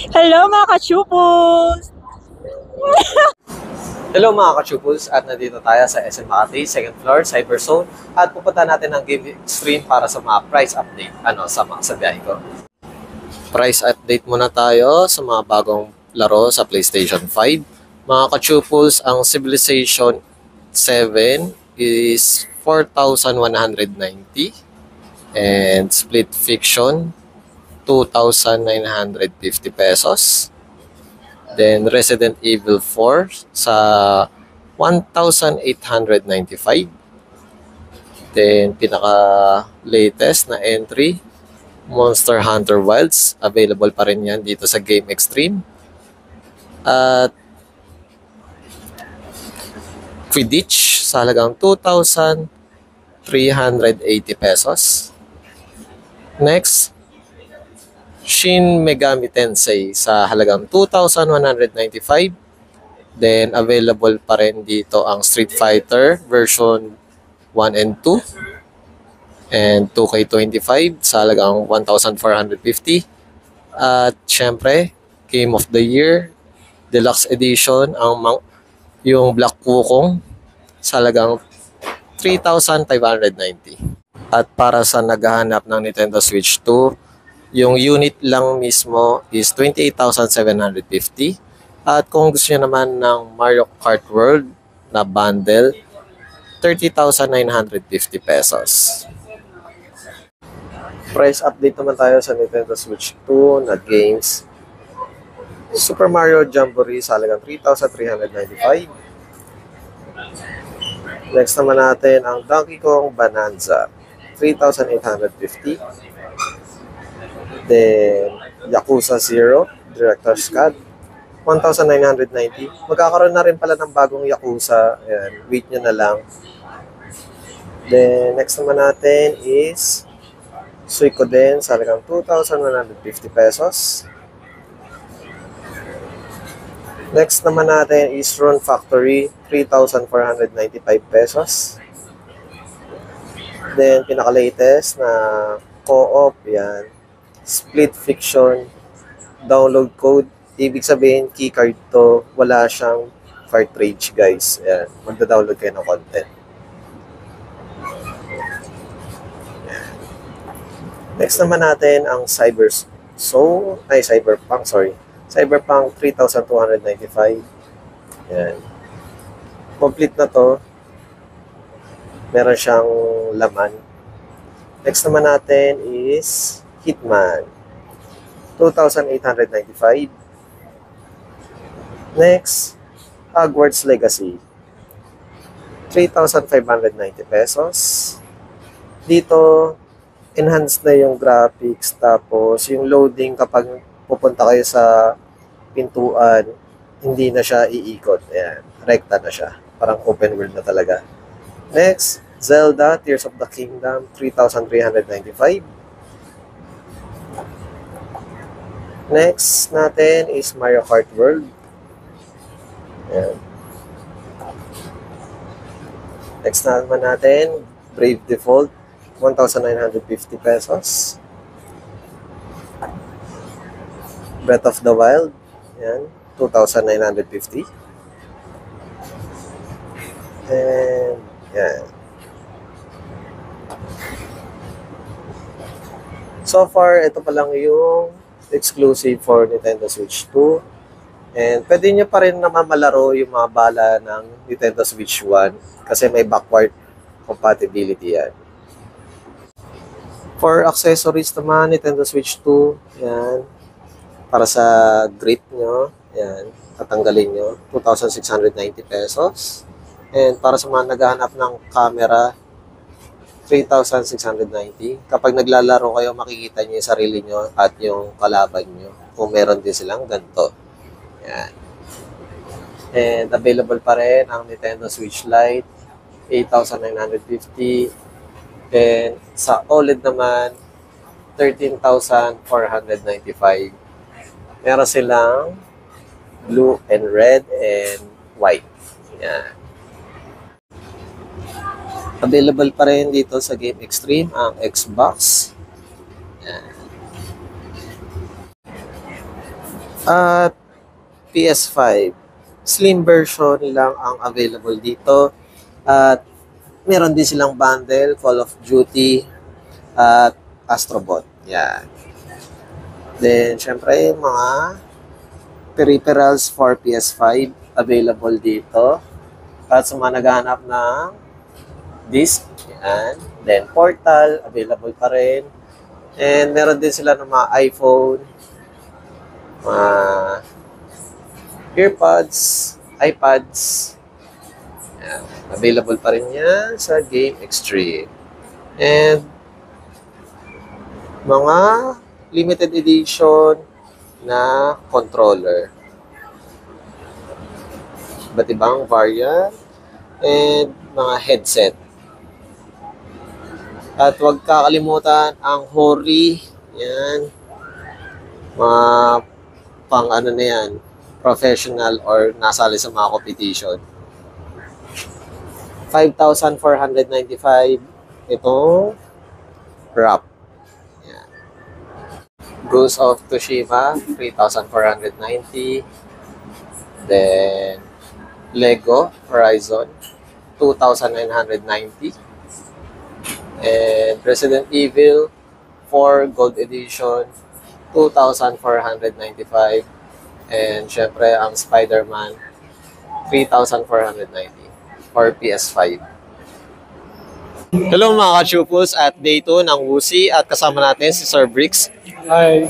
Hello mga ka-chupos! Hello mga ka-chupos, at nandito tayo sa SM Makati, second floor, Cyberzone, at pupunta natin ng Game Extreme para sa mga price update sa biyahe ko. Price update muna tayo sa mga bagong laro sa PlayStation 5. Mga ka-chupos, ang Civilization 7 is 4,190 and Split Fiction 2,950 pesos. Then Resident Evil 4 sa 1,895. Then pinaka-latest na entry, Monster Hunter Wilds. Available pa rin yan dito sa Game Extreme. At Quidditch sa halagang 2,380 pesos. Next, Shin Megami Tensei sa halagang 2,195. Then, available pa rin dito ang Street Fighter version 1 and 2. And 2K25 sa halagang 1,450. At syempre, Game of the Year Deluxe Edition, yung Black Wukong sa halagang 3,590. At para sa naghahanap ng Nintendo Switch 2, yung unit lang mismo is 28,750. At kung gusto niyo naman ng Mario Kart World na bundle, 30,950 pesos. Price update naman tayo sa Nintendo Switch 2 na games. Super Mario Jamboree sa halagang 3,395. Next naman natin ang Donkey Kong Bonanza, 3,850. Then, Yakuza 0, Director's Cut, 1,990. Magkakaroon na rin pala ng bagong Yakuza. Ayan, wait nyo na lang. Then, next naman natin is Suikoden sa halagang 2,150 pesos. Next naman natin is Rune Factory, 3,495 pesos. Then, pinaka-latest na co-op, yan. Split Fiction, download code. Ibig sabihin, keycard to. Wala siyang cartridge, guys. Ayan. Magda-download kayo ng content. Ayan. Next naman natin ang Cyberpunk, Cyberpunk 3,295. Ayan. Complete na to. Meron siyang laman. Next naman natin is Hitman, 2,895. Next, Hogwarts Legacy, 3,590 pesos. Dito, enhanced na yung graphics, tapos yung loading kapag pupunta kayo sa pintuan, hindi na siya iikot. Ayan, rekta na siya. Parang open world na talaga. Next, Zelda, Tears of the Kingdom, 3,395. Next natin is Mario Kart World. Ayan. Next naman natin, Brave Default, 1,950 pesos. Breath of the Wild, ayan, 2,950. And, ayan. So far, ito pa lang yung exclusive for Nintendo Switch 2. And pwede nyo pa rin naman malaro yung mga bala ng Nintendo Switch 1 kasi may backward compatibility yan. For accessories naman, Nintendo Switch 2, yan. Para sa grip nyo, yan. Tatanggalin nyo, 2,690 pesos. And para sa mga naghahanap ng camera, 3,690. Kapag naglalaro kayo, makikita nyo yung sarili nyo at yung kalaban nyo. Kung meron din silang ganito. Yan. And available pa rin ang Nintendo Switch Lite, 8,950. And sa OLED naman, 13,495. Meron silang blue and red and white. Yan. Available pa rin dito sa Game Extreme ang Xbox. Yan. At PS5, slim version lang ang available dito. At meron din silang bundle, Call of Duty at Astrobot. Yan. Then, syempre, mga peripherals for PS5 available dito. At sa mga naghahanap ng disc, yan. Then, Portal, available pa rin. And meron din sila ng mga iPhone, mga earpods, iPads. Yan. Available pa rin yan sa Game Extreme. And mga limited edition na controller. Iba't ibang variant and mga headset. At huwag kakalimutan ang Hori. Yan. Mga pang ano na yan, professional or nasali sa mga competition. 5,495 itong wrap. Yan. Ghost of Tsushima, 3,490. Then, Lego Horizon, 2,990. And Resident Evil 4 Gold Edition, 2,495. And syempre, ang Spider-Man, 3,490 for PS5. Hello mga ka-chupos, at day 2 ng Wusi at kasama natin si Sir Bricks. Hi.